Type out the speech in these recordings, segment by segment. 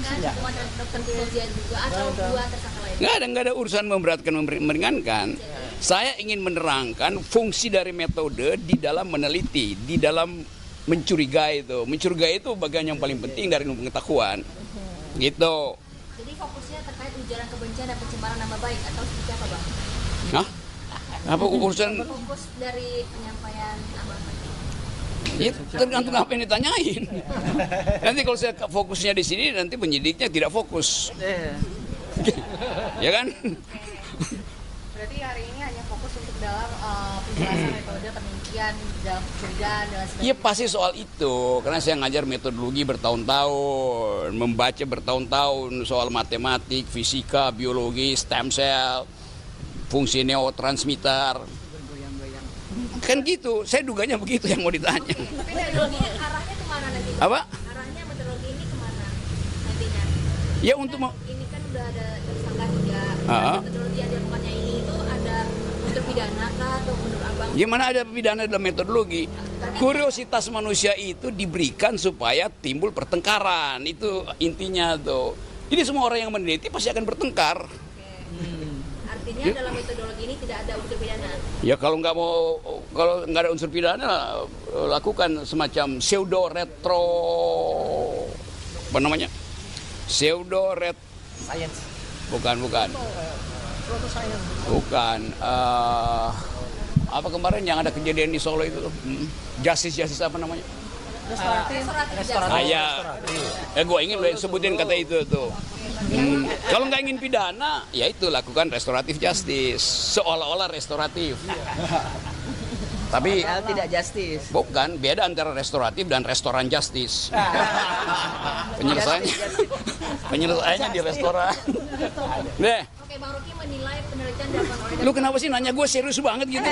kan? Cuma dokter Firzian juga atau dua tersangka lain? Nggak ada urusan memberatkan meringankan. Saya ingin menerangkan fungsi dari metode di dalam meneliti, di dalam mencurigai itu. Mencurigai itu bagian yang paling penting dari ilmu pengetahuan. Gitu. Jadi fokusnya terkait ujaran kebencian dan pencemaran nama baik atau seperti apa, Bang? Hah? Apa urusan? Fokus dari penyampaian Abang tadi. Ya, tergantung apa yang ditanyain. Nanti kalau saya fokusnya di sini, nanti penyidiknya tidak fokus. Ya kan? Berarti hari ini hanya fokus untuk dalam penjelasan metode penelitian dalam pencegahan dan sebagainya. Iya pasti soal itu, karena saya ngajar metodologi bertahun-tahun, membaca bertahun-tahun soal matematik, fisika, biologi, stem cell, fungsi neurotransmitter. Kan gitu, saya duganya begitu yang mau ditanya. Tapi metodologinya arahnya kemana nanti? Apa? Arahnya metodologi ini kemana nantinya? Ya untuk Ini kan udah ada tersangka juga. Metodologi yang dilakukannya ini itu ada unsur pidana kah atau menurut Abang? gimana ada pidana dalam metodologi? Kuriositas manusia itu diberikan supaya timbul pertengkaran, itu intinya tuh. Jadi semua orang yang meneliti pasti akan bertengkar. Artinya dalam metodologi ini tidak ada unsur pidana. Ya kalau nggak ada unsur pidana, lakukan semacam pseudo retro, apa namanya? Pseudo ret, Science. bukan. Apa kemarin yang ada kejadian di Solo itu? Justice apa namanya? Restoratif. Gue ingin sebutin kata itu tuh. Kalau nggak ingin pidana, ya itu lakukan restoratif justice, seolah-olah restoratif. Tapi Tidak justice. bukan, beda antara restoratif dan restoran justice. Penyelesaiannya di restoran. Deh, Oke, Bang Rocky menilai penelitian dilakukan oleh lu kenapa sih nanya gue serius banget gitu?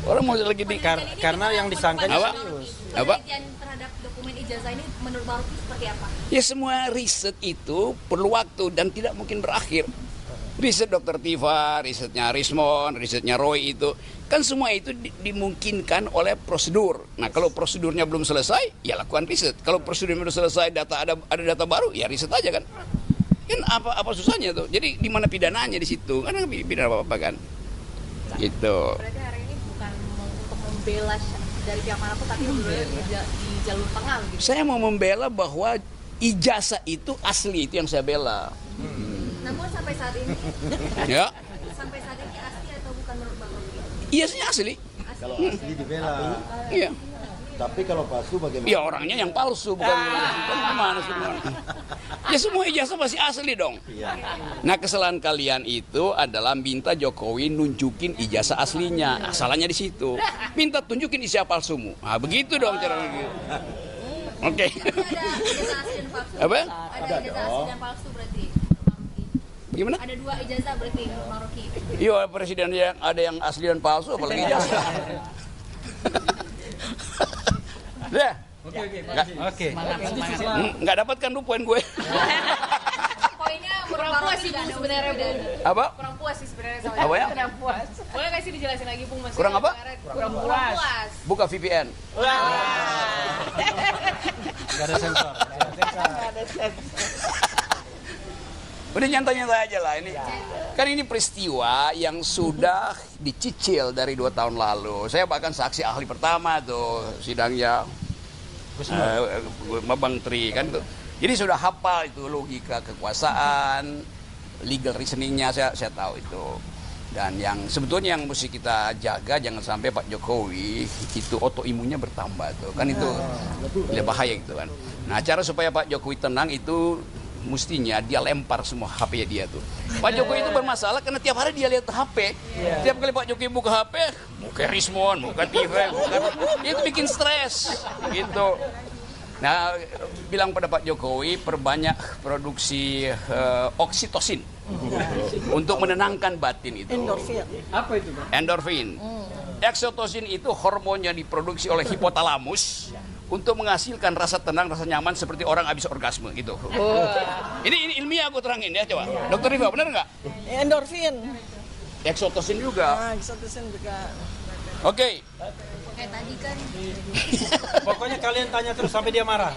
Orang mau lagi di Karena yang disangkanya Apa? serius. Apa? penelitian terhadap dokumen ijazah ini menurut Bang Rocky seperti apa? Ya semua riset itu perlu waktu dan tidak mungkin berakhir. Riset Dr. Tifa, risetnya Rismon, risetnya Roy itu kan semua itu dimungkinkan oleh prosedur. Nah kalau prosedurnya belum selesai, ya lakukan riset. Kalau prosedurnya belum selesai, ada data baru, ya riset aja kan. Kan apa susahnya tuh? Jadi di mana pidananya di situ? Kan nggak pidana apa-apa kan? Gitu. Berarti hari ini bukan untuk membela dari pihak manapun, tapi sebenarnya di jalur tengah gitu. Saya mau membela bahwa ijazah itu asli, itu yang saya bela. Namun sampai saat ini, Ya, asli atau bukan menurut Bang Rocky? iya sih asli. Kalau asli dibela, Iya. tapi kalau palsu bagaimana? Ya orangnya yang palsu, bukan gimana semua. Ya semua ijazah pasti asli dong. Nah kesalahan kalian itu adalah minta Jokowi nunjukin ijazah aslinya. Nah, salahnya di situ. Minta tunjukin ijazah palsumu. Nah begitu dong cara begitu. Oke. Ada ijazah asli dan palsu. Apa? Ada ijazah asli dan palsu berarti. Bang Rocky. Gimana? Ada dua ijazah berarti Bang Rocky. Iya presiden yang ada yang asli dan palsu, apalagi ijazah. Deh. Oke. Nggak dapatkan lu poin gue. Poinnya kurang puas sih Bung sebenarnya, Bung. Apa? Kurang puas sih sebenarnya sama Apa ya? kurang puas. Boleh nggak sih dijelasin lagi Bung? Maksudnya Kurang apa? Kurang puas. Buka VPN. Gak ada sensor. Udah nyantai-nyantai aja lah ini. Kan ini peristiwa yang sudah dicicil dari 2 tahun lalu. Saya bahkan saksi ahli pertama tuh sidangnya Bang Tri kan tuh. Jadi sudah hafal itu logika kekuasaan, legal reasoningnya saya tahu itu. Dan yang sebetulnya yang mesti kita jaga jangan sampai Pak Jokowi itu autoimunnya bertambah tuh. Kan itu lebih bahaya gitu kan. Nah, cara supaya Pak Jokowi tenang itu mestinya dia lempar semua HP dia tuh. Pak Jokowi itu bermasalah karena tiap hari dia lihat HP. Tiap kali Pak Jokowi buka HP, buka Rismon, buka TV, itu bikin stres gitu. Nah, bilang pada Pak Jokowi perbanyak produksi oksitosin untuk menenangkan batin itu. Endorfin. Apa itu, Bang? Endorfin. Oksitosin itu hormon yang diproduksi oleh hipotalamus untuk menghasilkan rasa tenang, rasa nyaman seperti orang habis orgasme gitu. Ini ilmiah aku terangin ya coba. Dokter Riva benar nggak? Endorfin. Oksitosin juga. Nah, oksitosin juga. Oke. Kayak tadi kan Pokoknya kalian tanya terus sampai dia marah.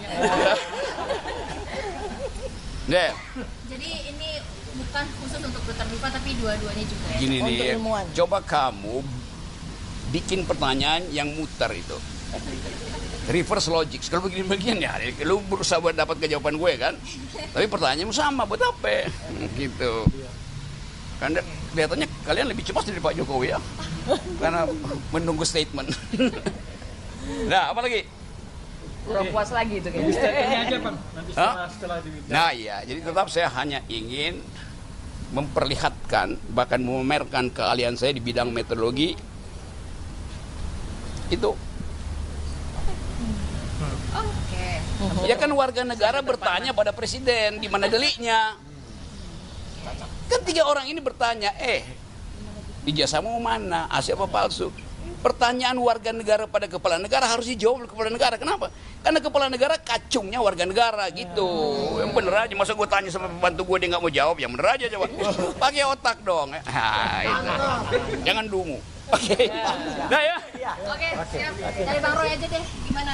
Deh, Jadi ini bukan khusus untuk Dr. Diva tapi dua-duanya juga ya. gini Untuk nih, ilmuwan. coba kamu bikin pertanyaan yang muter itu. Reverse logic. Kalau begini-begini ya, lu berusaha buat dapat jawaban gue kan. Tapi pertanyaanmu sama, buat apa? Gitu. Karena kelihatannya kalian lebih cepat dari Pak Jokowi ya. Karena menunggu statement. Nah, apa lagi? Kurang puas lagi itu Ini kayaknya. statementnya aja, Bang. Nanti Hah? setelah di Nah iya, jadi tetap saya hanya ingin memperlihatkan, bahkan memamerkan keahlian saya di bidang metodologi. Itu. Oke. Ya kan warga negara bertanya pada presiden, di mana deliknya. Kan 3 orang ini bertanya, ijazahmu mana, asli apa palsu? Pertanyaan warga negara pada kepala negara harus dijawab oleh kepala negara. Kenapa? Karena kepala negara kacungnya warga negara gitu. Yang bener aja, masa gue tanya sama pembantu gue dia nggak mau jawab, yang bener aja coba. Pakai otak dong. Itu. Jangan dungu. Oke. Nah ya. Oke, siap. Dari Bang Roy aja deh. Gimana?